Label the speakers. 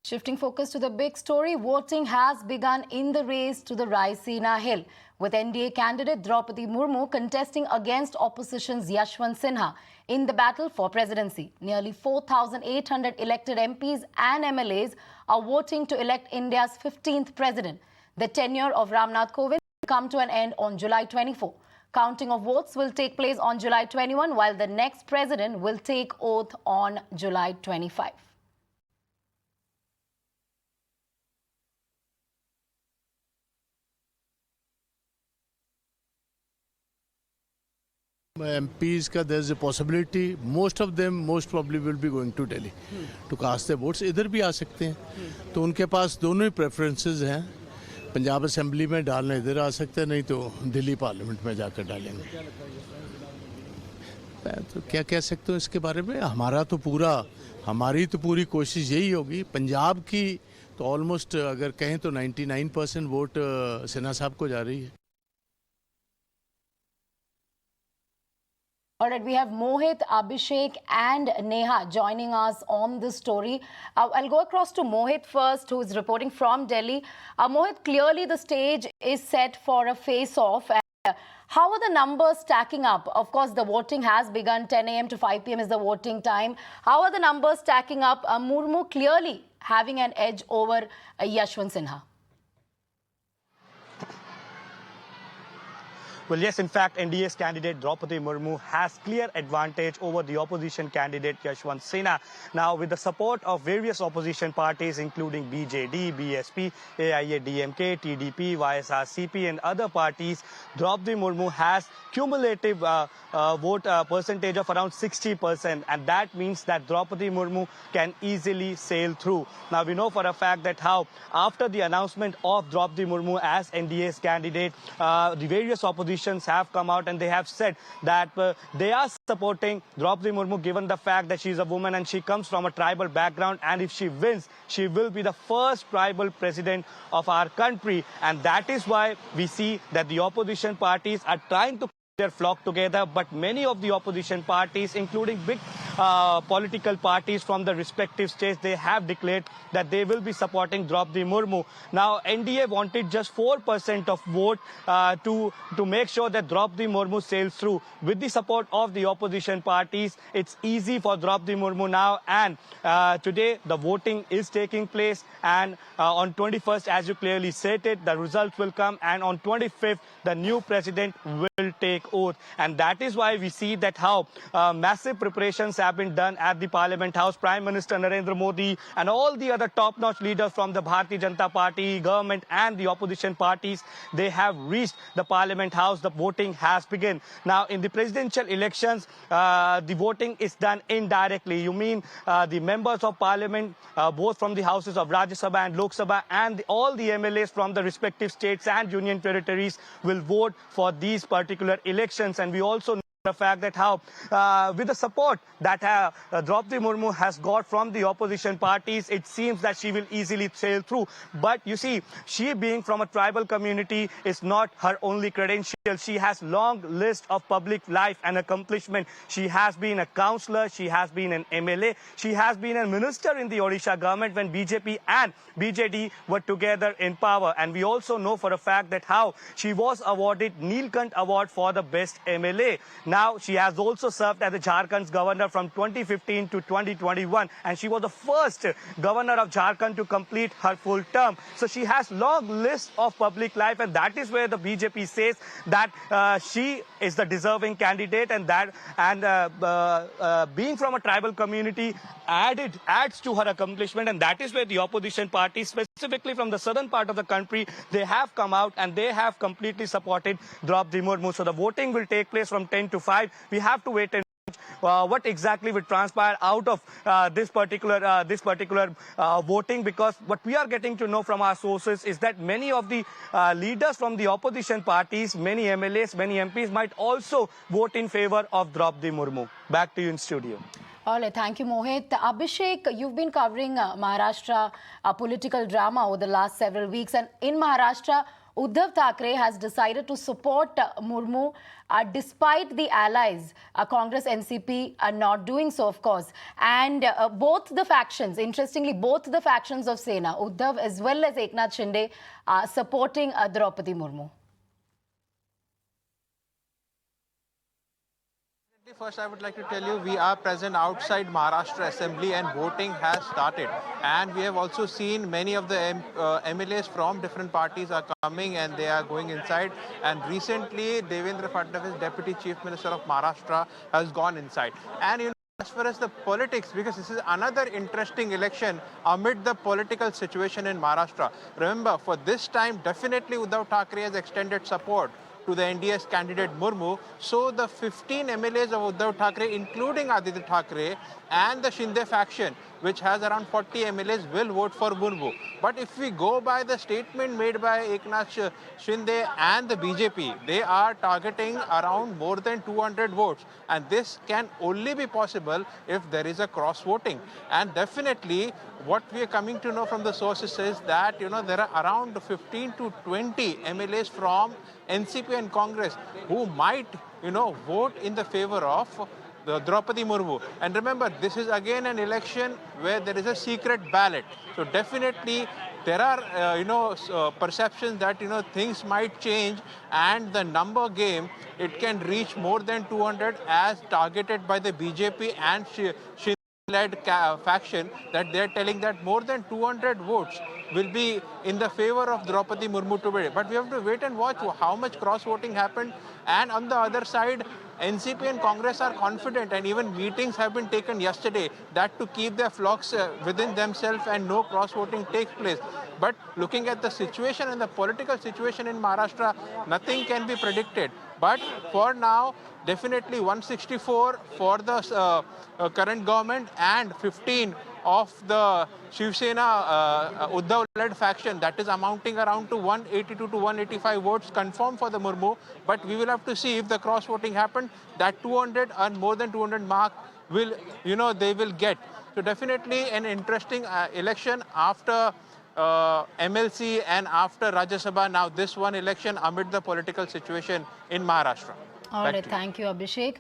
Speaker 1: Shifting focus to the big story, voting has begun in the race to the Raisina Hill, with NDA candidate Droupadi Murmu contesting against opposition's Yashwant Sinha in the battle for presidency. Nearly 4,800 elected MPs and MLAs are voting to elect India's 15th president. The tenure of Ramnath Kovind will come to an end on July 24. Counting of votes will take place on July 21, while the next president will take oath on July 25.
Speaker 2: MPs का there's a possibility most of them most probably will be going to Delhi to cast their votes. इधर भी आ सकते हैं तो उनके पास दोनों ही preferences हैं. Punjab assembly में डालना इधर आ सकते हैं, नहीं तो दिल्ली पार्लियामेंट में जाकर डालेंगे. तो क्या कह सकते हो इसके बारे में. हमारी तो पूरी कोशिश यही होगी. पंजाब की तो ऑलमोस्ट अगर कहें तो 99% वोट सिन्हा साहब को जा रही है.
Speaker 1: All right, we have Mohit, Abhishek and Neha joining us on this story. I'll go across to Mohit first, who is reporting from Delhi. Mohit, clearly the stage is set for a face-off. How are the numbers stacking up? Of course, the voting has begun. 10 a.m. to 5 p.m. is the voting time. How are the numbers stacking up? Murmu clearly having an edge over Yashwant Sinha.
Speaker 3: Well, yes, in fact, NDA's candidate Droupadi Murmu has clear advantage over the opposition candidate Yashwant Sinha. Now, with the support of various opposition parties, including BJD, BSP, AIADMK, TDP, YSRCP and other parties, Droupadi Murmu has cumulative vote percentage of around 60%. And that means that Droupadi Murmu can easily sail through. Now, we know for a fact that how after the announcement of Droupadi Murmu as NDA's candidate, the various opposition have come out and they have said that they are supporting Droupadi Murmu given the fact that she is a woman and she comes from a tribal background, and if she wins, she will be the first tribal president of our country. And that is why we see that the opposition parties are trying to their flock together, but many of the opposition parties, including big political parties from the respective states, they have declared that they will be supporting Droupadi Murmu. Now, NDA wanted just 4% of vote to make sure that Droupadi Murmu sails through. With the support of the opposition parties, it's easy for Droupadi Murmu now, and today the voting is taking place, and on 21st, as you clearly stated, the results will come, and on 25th, the new president will take oath. And that is why we see that how massive preparations have been done at the Parliament House. Prime Minister Narendra Modi and all the other top-notch leaders from the Bharatiya Janata Party, government and the opposition parties, they have reached the Parliament House. The voting has begun. Now, in the presidential elections, the voting is done indirectly. You mean the members of Parliament, both from the houses of Rajya Sabha and Lok Sabha, and all the MLAs from the respective states and union territories will vote for these particular elections. And we also know the fact that how with the support that Droupadi Murmu has got from the opposition parties, it seems that she will easily sail through. But you see, she being from a tribal community is not her only credential. She has long list of public life and accomplishment. She has been a councillor, she has been an MLA, she has been a minister in the Odisha government when BJP and BJD were together in power. And we also know for a fact that how she was awarded Neelkant Award for the best MLA. Now, she has also served as the Jharkhand's governor from 2015 to 2021, and she was the first governor of Jharkhand to complete her full term. So she has long list of public life, and that is where the BJP says that she is the deserving candidate, and being from a tribal community adds to her accomplishment. And that is where the opposition parties, specifically from the southern part of the country, they have come out and they have completely supported Droupadi Murmu. So the voting will take place from 10 to 5. We have to wait and what exactly will transpire out of this particular voting, because what we are getting to know from our sources is that many of the leaders from the opposition parties, many MLAs, many MPs might also vote in favor of Droupadi Murmu. Back to you in studio.
Speaker 1: All right, thank you, Mohit. Abhishek, you've been covering Maharashtra political drama over the last several weeks, and in Maharashtra, Uddhav Thackeray has decided to support Murmu despite the allies, Congress, NCP, are not doing so, of course. And both the factions, interestingly, both the factions of Sena, Uddhav as well as Eknath Shinde, are supporting Droupadi Murmu.
Speaker 4: First, I would like to tell you we are present outside Maharashtra Assembly and voting has started. And we have also seen many of the MLAs from different parties are coming and they are going inside. And recently, Devendra Fadnavis, Deputy Chief Minister of Maharashtra, has gone inside. And you know, as far as the politics, because this is another interesting election amid the political situation in Maharashtra. Remember, for this time, definitely Uddhav Thackeray has extended support to the NDA's candidate Murmu. So the 15 MLAs of Uddhav Thackeray, including Aditya Thackeray and the Shinde faction, which has around 40 MLAs, will vote for Murmu. But if we go by the statement made by Eknath Shinde and the BJP, they are targeting around more than 200 votes. And this can only be possible if there is a cross voting. And definitely, what we are coming to know from the sources is that, you know, there are around 15 to 20 MLAs from NCP and Congress who might, you know, vote in the favor of the Droupadi Murmu. And remember, this is again an election where there is a secret ballot. So definitely there are, perceptions that, you know, things might change and the number game, it can reach more than 200 as targeted by the BJP and led faction, that they're telling that more than 200 votes will be in the favor of Droupadi Murmu today. But we have to wait and watch how much cross-voting happened. And on the other side, NCP and Congress are confident, and even meetings have been taken yesterday that to keep their flocks within themselves and no cross-voting takes place. But looking at the situation and the political situation in Maharashtra, nothing can be predicted. But for now, definitely 164 for the current government and 15 of the Shiv Sena Uddhav-led faction, that is amounting around to 182 to 185 votes confirmed for the Murmu. But we will have to see if the cross-voting happened, that 200 and more than 200 mark will, you know, they will get. So definitely an interesting election after MLC and after Rajya Sabha. Now this one election amid the political situation in Maharashtra.
Speaker 1: All right, thank you, Abhishek.